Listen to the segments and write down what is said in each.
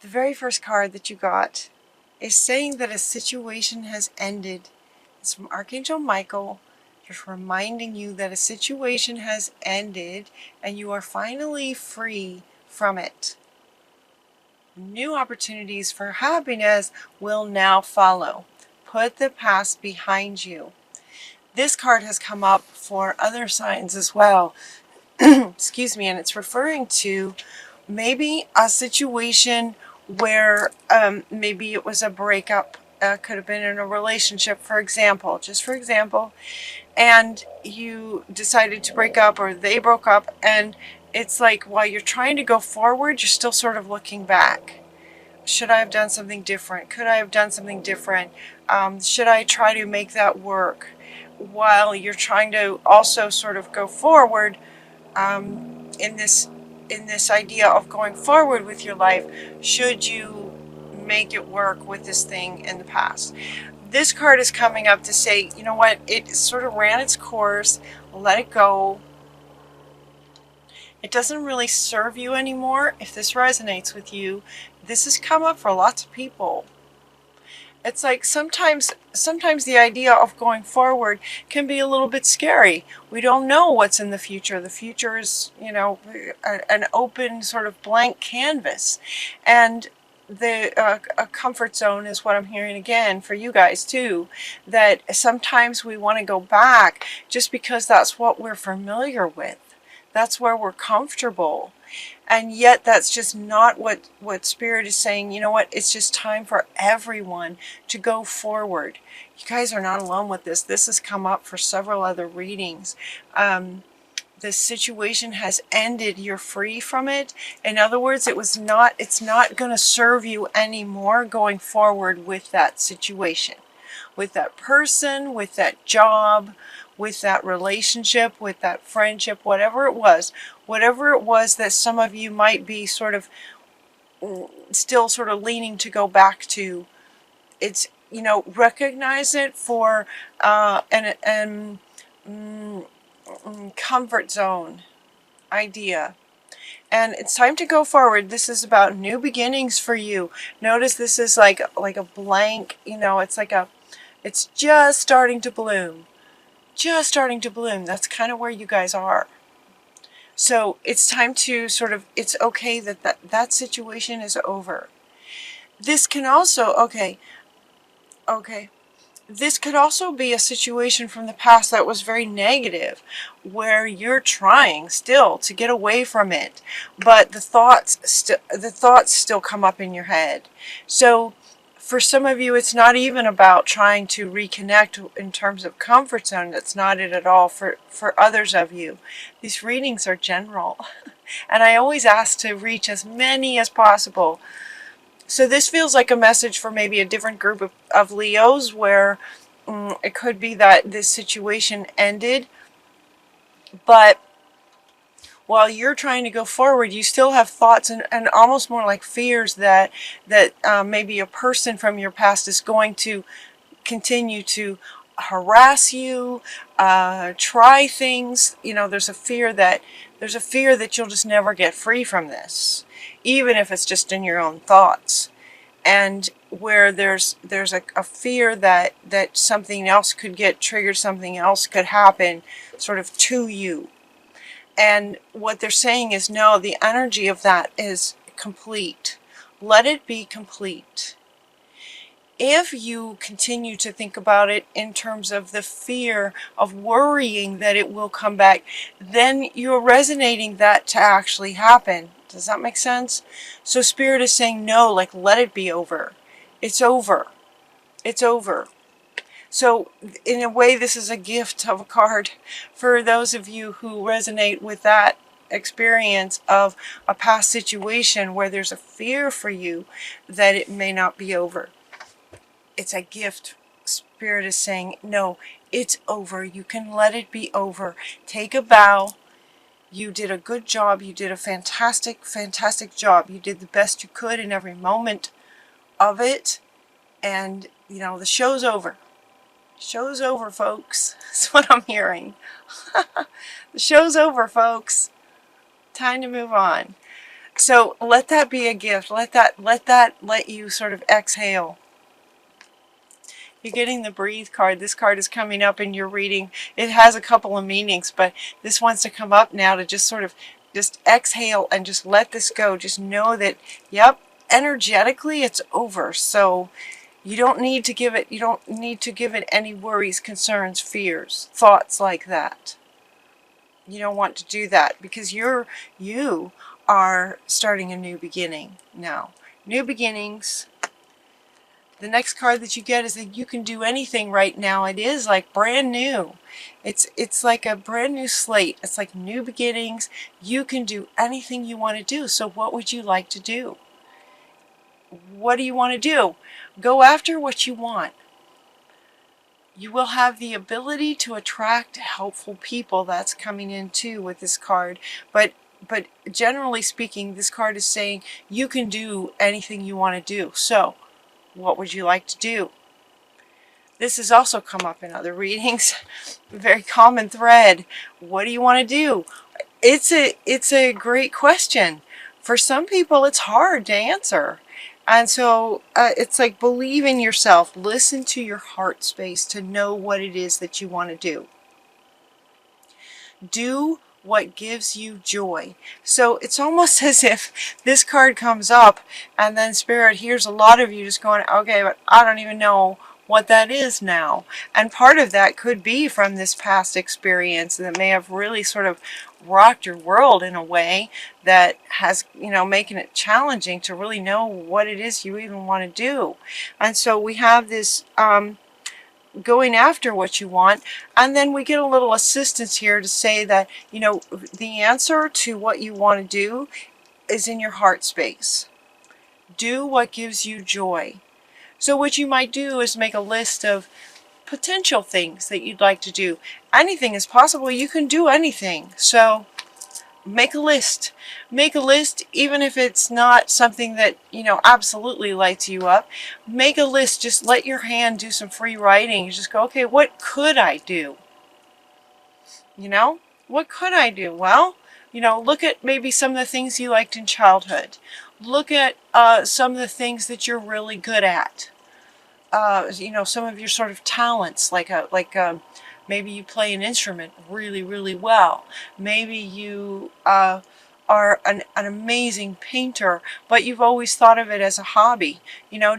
The very first card that you got is saying that a situation has ended. It's from Archangel Michael, just reminding you that a situation has ended and you are finally free from it. New opportunities for happiness will now follow. Put the past behind you. This card has come up for other signs as well. Excuse me, and it's referring to maybe a situation where maybe it was a breakup, could have been in a relationship, for example, just for example, and you decided to break up or they broke up, and it's like while you're trying to go forward, you're still sort of looking back. Should I have done something different? Could I have done something different? Should I try to make that work? While you're trying to also sort of go forward, in this idea of going forward with your life, should you make it work with this thing in the past? This card is coming up to say, you know what, it sort of ran its course, let it go. It doesn't really serve you anymore. If this resonates with you, this has come up for lots of people. It's like sometimes the idea of going forward can be a little bit scary. We don't know what's in the future. The future is, you know, an open sort of blank canvas. And a comfort zone is what I'm hearing again for you guys too, that sometimes we want to go back just because that's what we're familiar with. That's where we're comfortable. And yet that's just not what Spirit is saying. You know what? It's just time for everyone to go forward. You guys are not alone with this. This has come up for several other readings. The situation has ended. You're free from it. In other words, it's not going to serve you anymore going forward with that situation, with that person, with that job, with that relationship, with that friendship, whatever it was that some of you might be sort of still sort of leaning to go back to. It's, you know, recognize it for an comfort zone idea. And it's time to go forward. This is about new beginnings for you. Notice this is like a blank, you know, it's just starting to bloom. Just starting to bloom. That's kind of where you guys are. So it's time to sort of, it's okay that situation is over. This can also, okay. This could also be a situation from the past that was very negative, where you're trying still to get away from it, but the thoughts still come up in your head. So for some of you, it's not even about trying to reconnect in terms of comfort zone. That's not it at all. For others of you, these readings are general. And I always ask to reach as many as possible. So this feels like a message for maybe a different group of Leos, where it could be that this situation ended, but while you're trying to go forward, you still have thoughts and almost more like fears that maybe a person from your past is going to continue to harass you, try things. You know, there's a fear that you'll just never get free from this, even if it's just in your own thoughts. And where there's a fear that something else could get triggered, something else could happen sort of to you. And what they're saying is, no, the energy of that is complete. Let it be complete. If you continue to think about it in terms of the fear of worrying that it will come back, then you're resonating that to actually happen. Does that make sense? So Spirit is saying, no, like, let it be over. It's over. It's over. So in a way, this is a gift of a card for those of you who resonate with that experience of a past situation where there's a fear for you that it may not be over. It's a gift. Spirit is saying, no, it's over. You can let it be over. Take a bow. You did a good job. You did a fantastic, fantastic job. You did the best you could in every moment of it. And, you know, the show's over. Show's over, folks. That's what I'm hearing. The show's over, folks. Time to move on. So let that be a gift. Let you sort of exhale. You're getting the breathe card. This card is coming up in your reading. It has a couple of meanings, but this wants to come up now to just sort of just exhale and just let this go. Just know that, yep, energetically it's over. So you don't need to give it any worries, concerns, fears, thoughts like that. You don't want to do that because you are starting a new beginning now. New beginnings. The next card that you get is that you can do anything right now. It is like brand new. It's like a brand new slate. It's like new beginnings. You can do anything you want to do. So what would you like to do? What do you want to do? Go after what you want. You will have the ability to attract helpful people. That's coming in too with this card. But generally speaking, this card is saying you can do anything you want to do. So what would you like to do? This has also come up in other readings. A very common thread. What do you want to do? It's a great question. For some people, it's hard to answer. And so it's like believe in yourself. Listen to your heart space to know what it is that you want to do. Do what gives you joy. So it's almost as if this card comes up and then Spirit hears a lot of you just going, okay, but I don't even know what that is now. And part of that could be from this past experience that may have really sort of rocked your world in a way that has, making it challenging to really know what it is you even want to do. And so we have this going after what you want, and then we get a little assistance here to say that the answer to what you want to do is in your heart space. Do what gives you joy. So what you might do is make a list of potential things that you'd like to do. Anything is possible. You can do anything. So make a list. Make a list, even if it's not something that, absolutely lights you up. Make a list. Just let your hand do some free writing. You just go, okay, what could I do? What could I do? Well, look at maybe some of the things you liked in childhood. Look at some of the things that you're really good at. Some of your sort of talents, maybe you play an instrument really, really well. Maybe you are an amazing painter, but you've always thought of it as a hobby.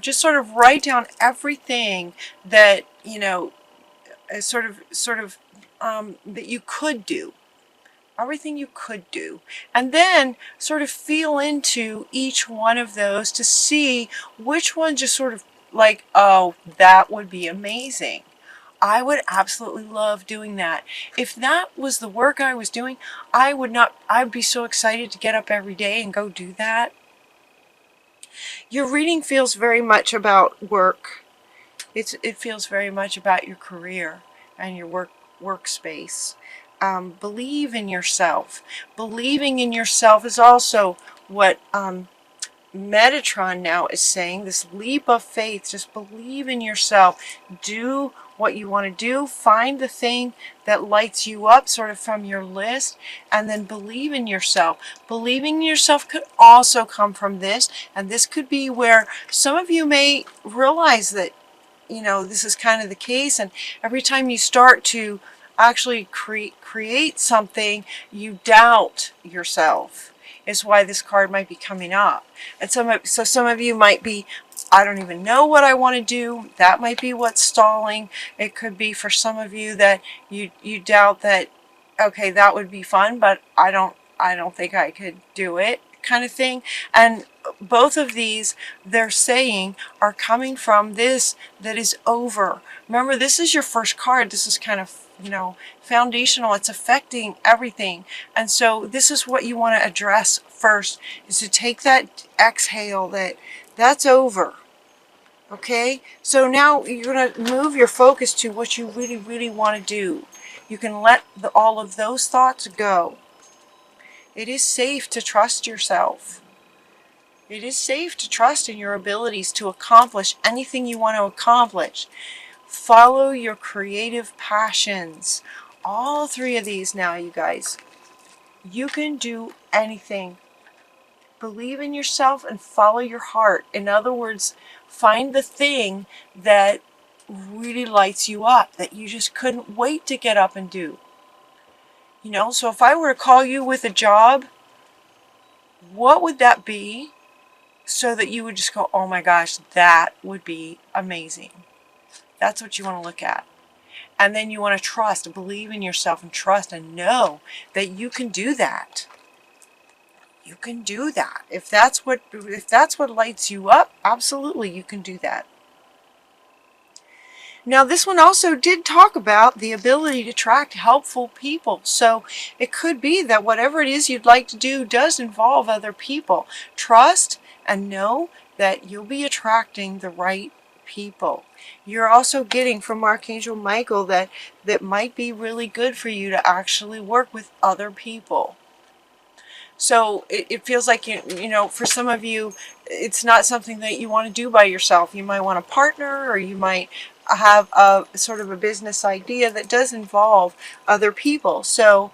Just sort of write down everything that, that you could do. Everything you could do. And then sort of feel into each one of those to see which one just sort of like, oh, that would be amazing. I would absolutely love doing that. If that was the work I was doing, I'd be so excited to get up every day and go do that. Your reading feels very much about work. It feels very much about your career and your workspace. Believe in yourself. Believing in yourself is also what Metatron now is saying, this leap of faith. Just believe in yourself. Do what you want to do. Find the thing that lights you up sort of from your list, and then believe in yourself. Believing in yourself could also come from this, and this could be where some of you may realize that this is kind of the case, and every time you start to actually create something, you doubt yourself. Is why this card might be coming up. And some of you might be, I don't even know what I want to do. That might be what's stalling. It could be for some of you that you doubt that, okay, that would be fun, but I don't think I could do it, kind of thing. And both of these, they're saying, are coming from this that is over. Remember, this is your first card. This is kind of foundational. It's affecting everything. And so this is what you want to address first, is to take that exhale that's over. Okay? So now you're going to move your focus to what you really, really want to do. You can let all of those thoughts go. It is safe to trust yourself. It is safe to trust in your abilities to accomplish anything you want to accomplish. Follow your creative passions. All three of these now, you guys. You can do anything. Believe in yourself and follow your heart. In other words, find the thing that really lights you up, that you just couldn't wait to get up and do. You know, so if I were to call you with a job, what would that be so that you would just go, oh my gosh, that would be amazing. That's what you want to look at. And then you want to trust, believe in yourself and trust and know that you can do that. You can do that. If that's what lights you up, absolutely you can do that. Now this one also did talk about the ability to attract helpful people. So it could be that whatever it is you'd like to do does involve other people. Trust and know that you'll be attracting the right people. You're also getting from Archangel Michael that might be really good for you to actually work with other people. So it feels like, you know, for some of you, it's not something that you want to do by yourself. You might want a partner, or you might have a sort of a business idea that does involve other people. So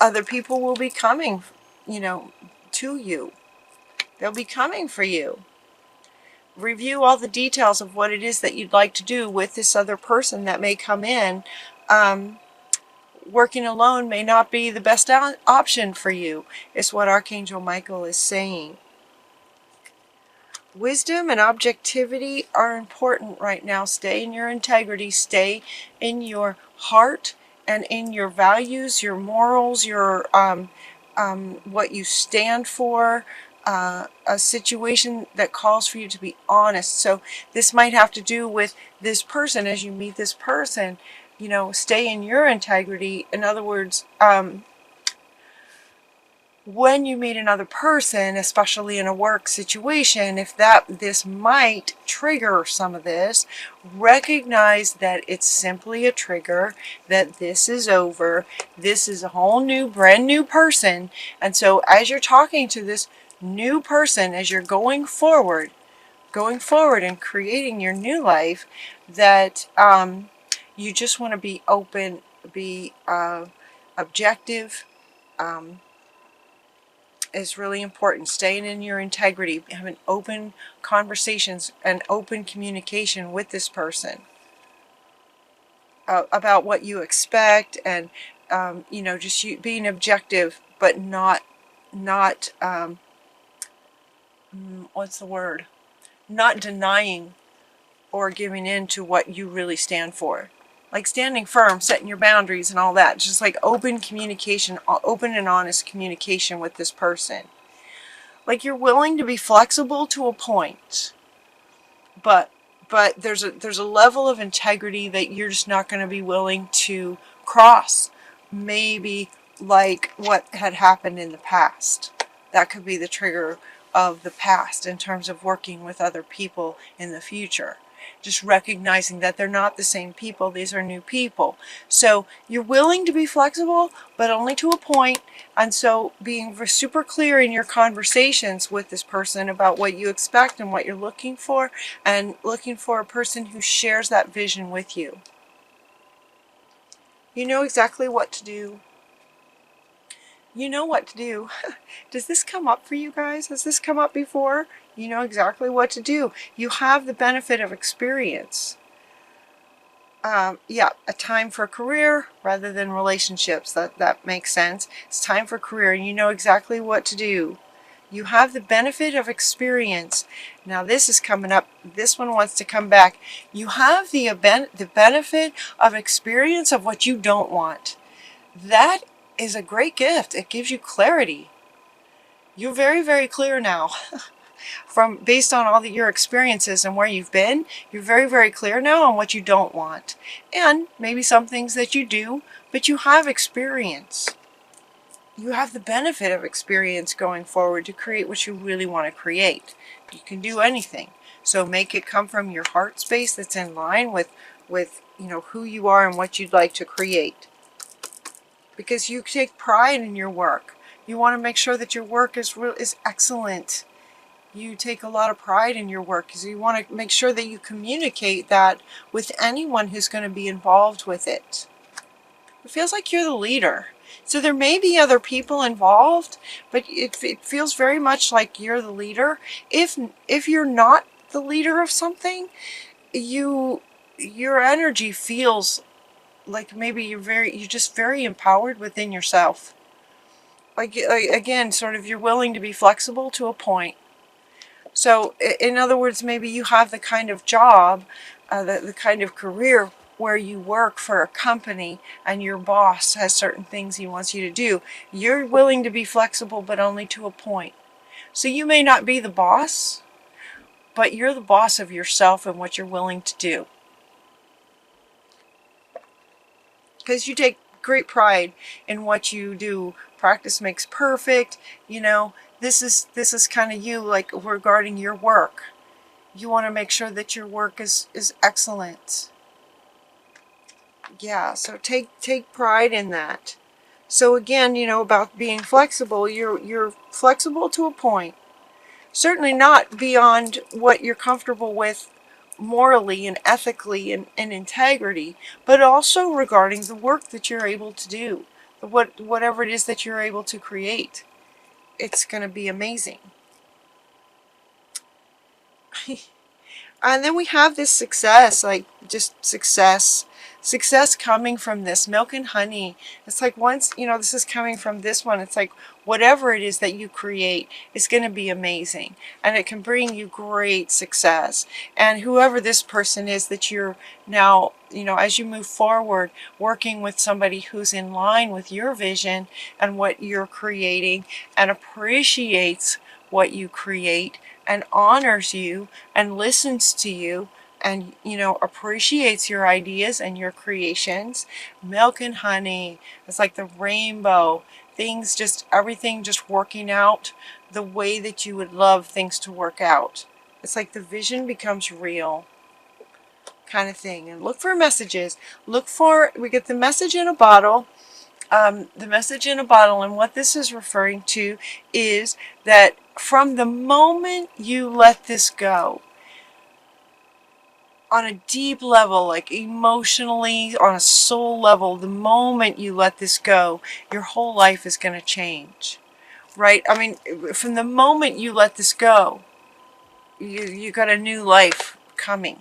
other people will be coming, you know, to you. They'll be coming for you. Review all the details of what it is that you'd like to do with this other person that may come in. Working alone may not be the best option for you, is what Archangel Michael is saying. Wisdom and objectivity are important right now. Stay in your integrity, stay in your heart and in your values, your morals, your what you stand for, a situation that calls for you to be honest. So this might have to do with this person. As you meet this person, you know, stay in your integrity. In other words, when you meet another person, especially in a work situation, if this might trigger some of this, recognize that it's simply a trigger, that this is over. This is a whole new, brand new person. And so as you're talking to this new person, as you're going forward and creating your new life, that you just want to be open, be objective, is really important. Staying in your integrity, having open conversations and open communication with this person about what you expect, and you know, just being objective, but not what's the word? Not denying or giving in to what you really stand for. Like standing firm, setting your boundaries and all that. Just like open communication, open and honest communication with this person. Like you're willing to be flexible to a point, but there's a level of integrity that you're just not going to be willing to cross. Maybe like what had happened in the past. That could be the trigger of the past in terms of working with other people in the future. Just recognizing that they're not the same people. These are new people. So you're willing to be flexible, but only to a point. And so being super clear in your conversations with this person about what you expect and what you're looking for, and looking for a person who shares that vision with you. You know exactly what to do. You know what to do. Does this come up for you guys? Has this come up before? You know exactly what to do. You have the benefit of experience. Yeah, a time for career rather than relationships. That makes sense. It's time for career, and you know exactly what to do. You have the benefit of experience. Now this is coming up. This one wants to come back. You have the benefit of experience of what you don't want. That is a great gift. It gives you clarity. You're very, very clear now. Based on all your experiences and where you've been, you're very, very clear now on what you don't want. And maybe some things that you do, but you have experience. You have the benefit of experience going forward to create what you really want to create. You can do anything. So make it come from your heart space that's in line with you know, who you are and what you'd like to create. Because you take pride in your work. You want to make sure that your work is excellent. You take a lot of pride in your work because you want to make sure that you communicate that with anyone who's going to be involved with it. It feels like you're the leader. So there may be other people involved, but it feels very much like you're the leader. If you're not the leader of something, your energy feels like maybe you're just very empowered within yourself. Like again, sort of you're willing to be flexible to a point. So in other words, maybe you have the kind of job, the kind of career where you work for a company and your boss has certain things he wants you to do. You're willing to be flexible, but only to a point. So you may not be the boss, but you're the boss of yourself and what you're willing to do. Because you take great pride in what you do. Practice makes perfect. You know, this is kind of you, like regarding your work. You want to make sure that your work is excellent. Yeah, so take pride in that. So again, you know, about being flexible, you're flexible to a point. Certainly not beyond what you're comfortable with morally and ethically and integrity, but also regarding the work that you're able to do, whatever it is that you're able to create. It's going to be amazing. And then we have this success, like just success coming from this milk and honey. It's like once, you know, this is coming from this one, it's like whatever it is that you create is going to be amazing, and it can bring you great success. And whoever this person is that you're now, you know, as you move forward, working with somebody who's in line with your vision and what you're creating and appreciates what you create and honors you and listens to you and, you know, appreciates your ideas and your creations. Milk and honey. It's like the rainbow. Things just, everything just working out the way that you would love things to work out. It's like the vision becomes real kind of thing. And look for messages. We get the message in a bottle. The message in a bottle, and what this is referring to is that from the moment you let this go, on a deep level, like emotionally, on a soul level, the moment you let this go, your whole life is going to change, right? I mean, from the moment you let this go, you got a new life coming.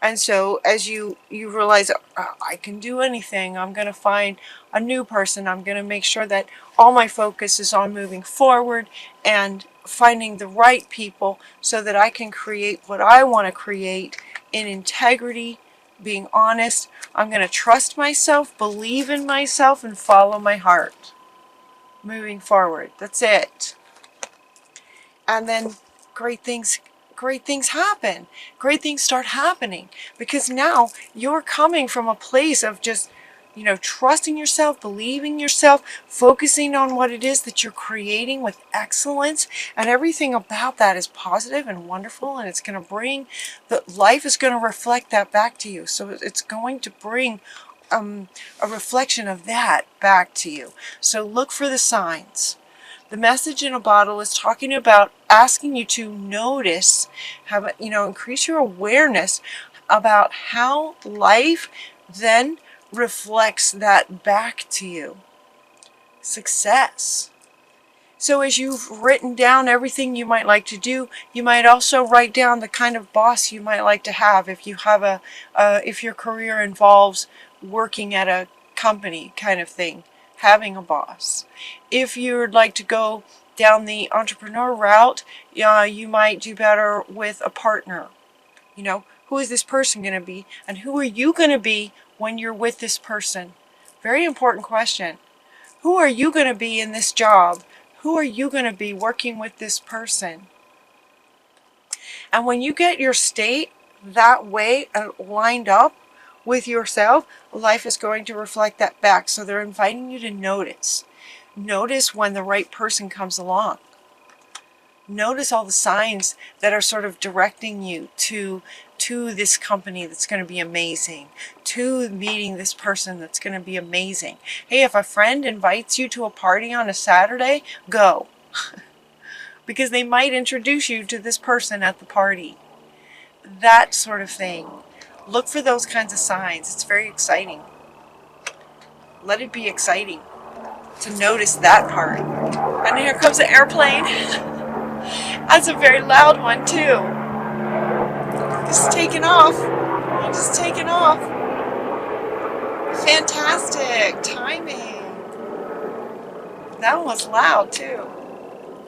And so as you realize, I can do anything, I'm going to find a new person, I'm going to make sure that all my focus is on moving forward and finding the right people so that I can create what I want to create in integrity, being honest. I'm going to trust myself, believe in myself, and follow my heart. Moving forward. That's it. And then great things happen. Great things start happening, because now you're coming from a place of just, you know, trusting yourself, believing yourself, focusing on what it is that you're creating with excellence, and everything about that is positive and wonderful, and it's going to bring, the life is going to reflect that back to you. So it's going to bring a reflection of that back to you. So look for the signs. The message in a bottle is talking about asking you to notice, increase your awareness about how life then reflects that back to you. Success. So as you've written down everything you might like to do, you might also write down the kind of boss you might like to have. If you have if your career involves working at a company kind of thing, having a boss. If you'd like to go down the entrepreneur route, you might do better with a partner. You know, who is this person going to be, and who are you going to be when you're with this person? Very important question. Who are you going to be in this job? Who are you going to be working with this person? And when you get your state that way lined up with yourself, life is going to reflect that back. So they're inviting you to notice. Notice when the right person comes along. Notice all the signs that are sort of directing you to this company that's going to be amazing, to meeting this person that's going to be amazing. Hey, if a friend invites you to a party on a Saturday, go. Because they might introduce you to this person at the party. That sort of thing. Look for those kinds of signs. It's very exciting. Let it be exciting. to notice that part. And here comes an airplane. That's a very loud one too. Just taking off. Just taking off. Fantastic timing. That one was loud too.